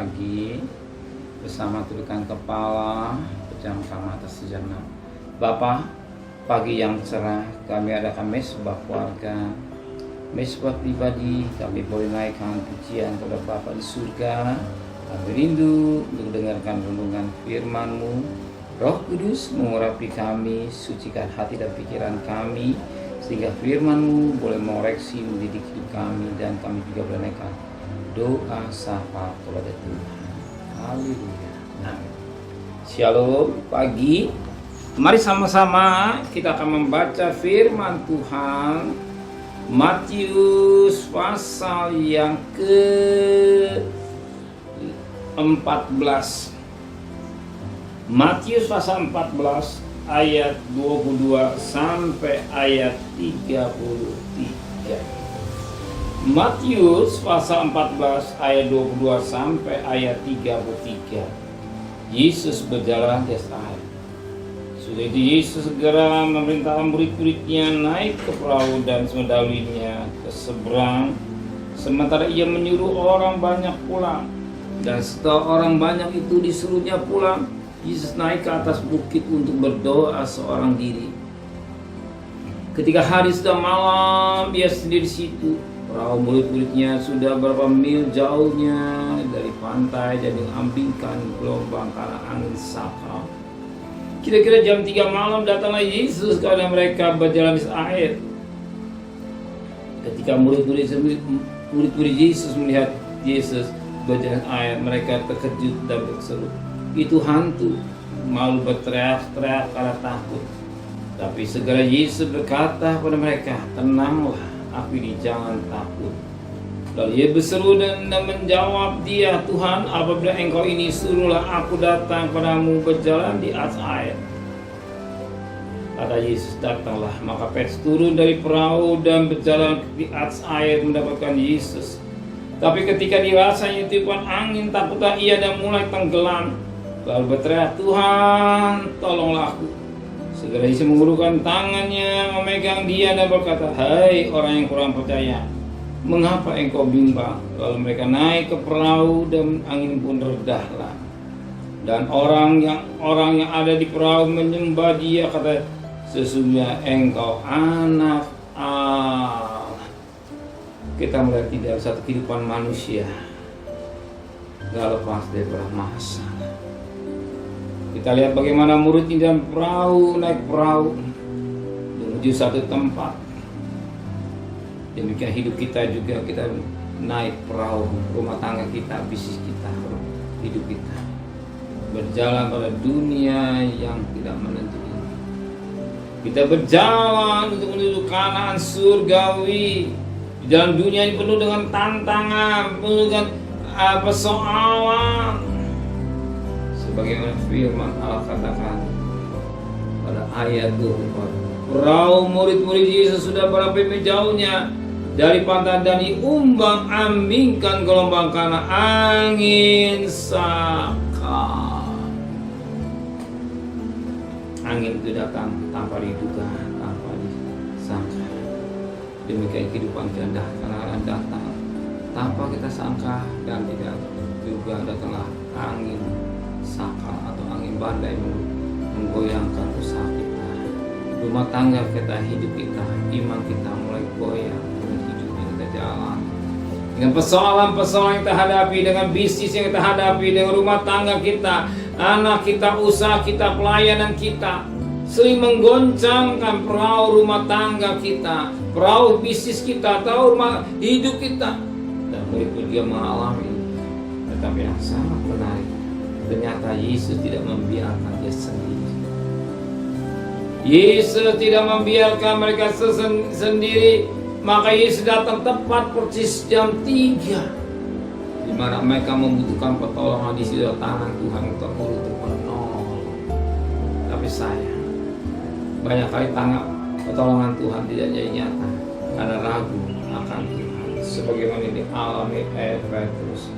pagi bersama tundukkan kepala, pejamkan mata sejenak. Bapa, pagi yang cerah kami adakan mesbah keluarga, mesbah pribadi. Kami boleh naikkan pujian kepada Bapa di surga. Kami rindu untuk dengarkan renungan firman-Mu. Roh Kudus mengurapi kami, sucikan hati dan pikiran kami, sehingga firman-Mu boleh mengoreksi, mendidik hidup kami, dan kami juga boleh naikkan doa sapa kepada Tuhan. Haleluya. Amin. Shalom pagi. Mari sama-sama kita akan membaca firman Tuhan Matius pasal yang ke-14. Matius pasal 14 ayat 22 sampai ayat 33. Matius pasal 14 ayat 22 sampai ayat 33. Yesus berjalan di atas air. Sudah itu Yesus segera memerintahkan murid-muridnya naik ke perahu dan mendaluinya ke seberang, sementara ia menyuruh orang banyak pulang. Dan setelah orang banyak itu disuruhnya pulang, Yesus naik ke atas bukit untuk berdoa seorang diri. Ketika hari sudah malam, ia sendiri di situ. Perahu murid-muridnya sudah berapa mil jauhnya dari pantai dan diambingkan gelombang karena angin sakal. Kira-kira jam 3 malam datanglah Yesus kepada mereka berjalan di air. Ketika murid-murid Yesus melihat Yesus berjalan di air, mereka terkejut dan berseru, "Itu hantu!" Malu berteriak-teriak karena takut. Tapi segera Yesus berkata kepada mereka, "Tenanglah, aku ini, jangan takut." Lalu ia berseru dan menjawab dia, "Tuhan, apabila Engkau ini, suruhlah aku datang padamu berjalan di atas air." Kata Yesus, "Datanglah." Maka Petrus turun dari perahu dan berjalan di atas air mendapatkan Yesus. Tapi ketika dirasanya tiupan angin, takutlah ia dan mulai tenggelam. Lalu berteriak, "Tuhan, tolonglah aku." Segera Yesus mengulurkan tangannya, memegang dia dan berkata, "Hai orang yang kurang percaya, mengapa engkau bimbang?" Lalu mereka naik ke perahu dan angin pun redahlah. Dan orang yang ada di perahu menyembah dia, kata, "Sesungguhnya engkau anak Allah." Kita melihat tidak satu kehidupan manusia gak lepas dari Maha. Kita lihat bagaimana murid di dalam perahu, naik perahu menuju satu tempat. Demikian hidup kita juga, kita naik perahu rumah tangga kita, bisnis kita, hidup kita berjalan pada dunia yang tidak menentu. Kita berjalan untuk menuju Kanaan surgawi. Di dalam dunia ini penuh dengan tantangan, penuh dengan persoalan. Sebagaimana firman Allah katakan pada ayat 24, perahu murid-murid Yesus sudah berapa mil jauhnya dari pantai dan diumbang-ambingkan gelombang karena angin sakal. Angin itu datang tanpa diduga, tanpa disangka. Demikian kehidupan kita karena datang tanpa kita sangka dan tidak juga datanglah angin sakal atau angin badai menggoyangkan usaha kita, rumah tangga kita, hidup kita, iman kita mulai goyang dengan hidup yang kita jalan, dengan persoalan-persoalan yang kita hadapi, dengan bisnis yang kita hadapi, dengan rumah tangga kita, anak kita, usaha kita, pelayanan kita, sering menggoncangkan perahu rumah tangga kita, perahu bisnis kita, perahu rumah hidup kita. Dan murid-murid dia mengalami, tetapi yang sangat menarik, ternyata Yesus tidak membiarkan dia sendiri. Yesus tidak membiarkan mereka sendiri. Maka Yesus datang tepat persis jam 3, di mana mereka membutuhkan pertolongan. Di situ tangan Tuhan terulur untuk menolong. Tapi sayang, banyak kali tangan pertolongan Tuhan tidak jadi nyata karena ragu akan Tuhan. Sebagaimana ini dialami Petrus.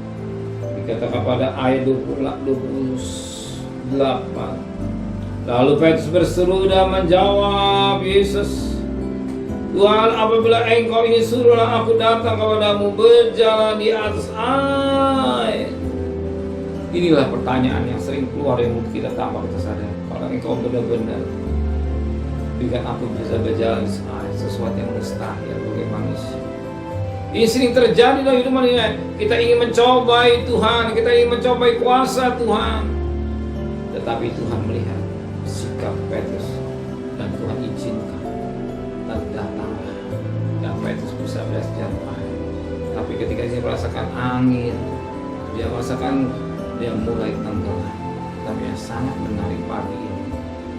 Dikatakan pada ayat 28, lalu Petrus berseru dan menjawab Yesus, "Tuhan, apabila Engkau ini, suruhlah aku datang kepadamu berjalan di atas air." Inilah pertanyaan yang sering keluar dari mulut kita tanpa kita sadar. Kalau engkau benar-benar berikan aku bisa berjalan sesuatu yang mustahil bagi manusia. Ini sering terjadi dalam hidup manusia. Kita ingin mencobai Tuhan, kita ingin mencobai kuasa Tuhan, tetapi Tuhan melihat sikap Petrus dan Tuhan izinkan dan datanglah. Dan Petrus bisa belajar air. Tapi ketika dia merasakan angin, dia merasakan dia mulai tenggelam. Tapi yang sangat menarik pagi ini,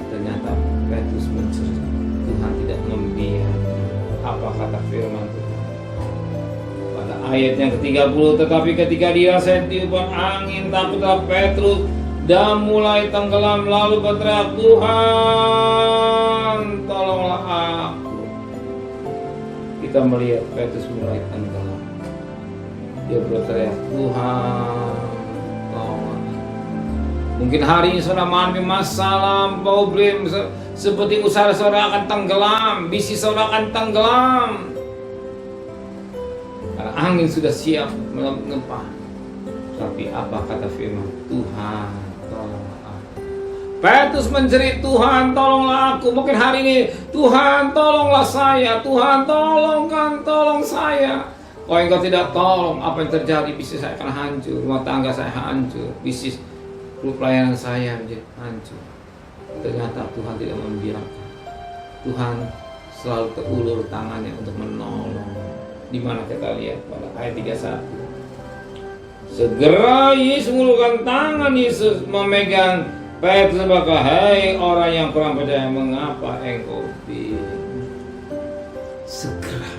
ternyata Petrus mencerita. Tuhan tidak membiarkan. Apa kata firman Tuhan pada ayat yang ke-30, tetapi ketika dirasakan tiupan angin, takutlah Petrus dan mulai tenggelam, lalu berteriak, Tuhan tolonglah aku. Kita melihat Petrus mulai tenggelam. Dia berteriak, Tuhan tolonglah. Mungkin hari ini saudara mengalami masalah, problem, seperti usaha saudara akan tenggelam, bisnis saudara akan tenggelam. Karena angin sudah siap mengepah. Tapi apa kata firman? Tuhan tolonglah aku. Petrus menjerit, Tuhan tolonglah aku. Mungkin hari ini, Tuhan tolonglah saya. Tuhan tolong saya. Kalau engkau tidak tolong, apa yang terjadi? Bisnis saya akan hancur, rumah tangga saya hancur, bisnis pelayanan saya menjadi hancur. Ternyata Tuhan tidak membiarkan. Tuhan selalu terulur tangannya untuk menolong. Di mana kita lihat pada ayat 31. Segera Yesus mengulurkan tangan, Yesus memegang Petrus berkata, hai orang yang kurang percaya, mengapa engkau bingung? Segera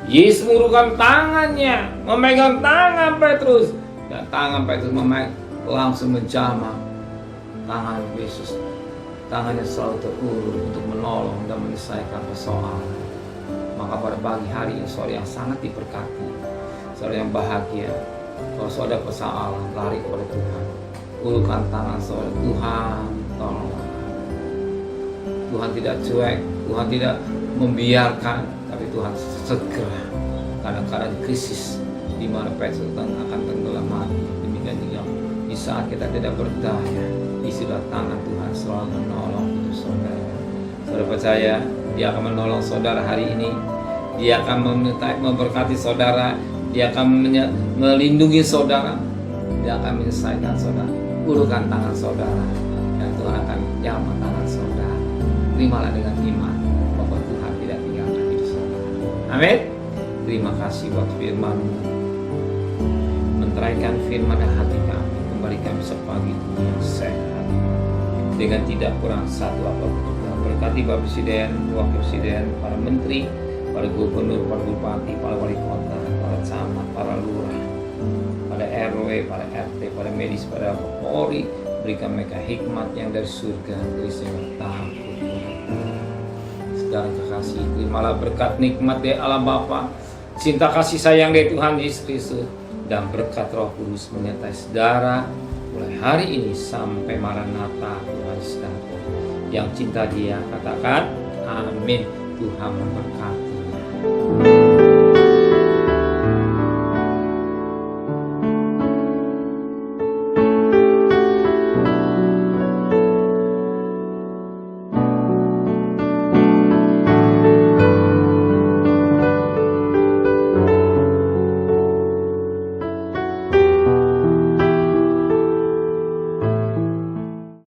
Yesus mengulurkan tangannya, memegang tangan Petrus, dan tangan Petrus langsung menjamah tangan Yesus. Tangannya selalu terulur untuk menolong dan menyelesaikan persoalan. Maka pada pagi hari ini saudara yang sangat diberkati, saudara yang bahagia, kalau saudara ada persoalan, lari kepada Tuhan. Ulurkan tangan saudara, Tuhan tolonglah. Tuhan tidak cuek, Tuhan tidak membiarkan, tapi Tuhan segera. Kadang-kadang krisis di mana Petrus akan tenggelam mati. Demikian juga di saat kita tidak berdaya, di sebelah tangan Tuhan selalu menolong hidup saudara. Saudara percaya Dia akan menolong saudara hari ini. Dia akan memberkati saudara. Dia akan melindungi saudara. Dia akan menyelesaikan saudara. Ulurkan tangan saudara, dan Tuhan akan jamah tangan saudara. Terimalah dengan iman bahwa Tuhan tidak tinggalkan hidup saudara. Amin. Terima kasih buat firman-Mu. Menteraikan firman dan hati kami, kembali kami sepagi yang sehat dengan tidak kurang satu apapun. Berkati Bapak Presiden, Wakil Presiden, para Menteri, para Gubernur, para Bupati, para Wali Kota, para Camat, para Lurah, pada RW, para RT, para medis, para Polri. Berikan mereka hikmat yang dari surga, dari segala takut. Saudara kekasih, terimalah berkat nikmat dari Allah Bapa, cinta kasih sayang dari Tuhan Yesus Kristus, dan berkat Roh Kudus menyertai saudara mulai hari ini sampai Maranatha Tuhan Yesus datang. Yang cinta Dia katakan amin. Tuhan memberkati.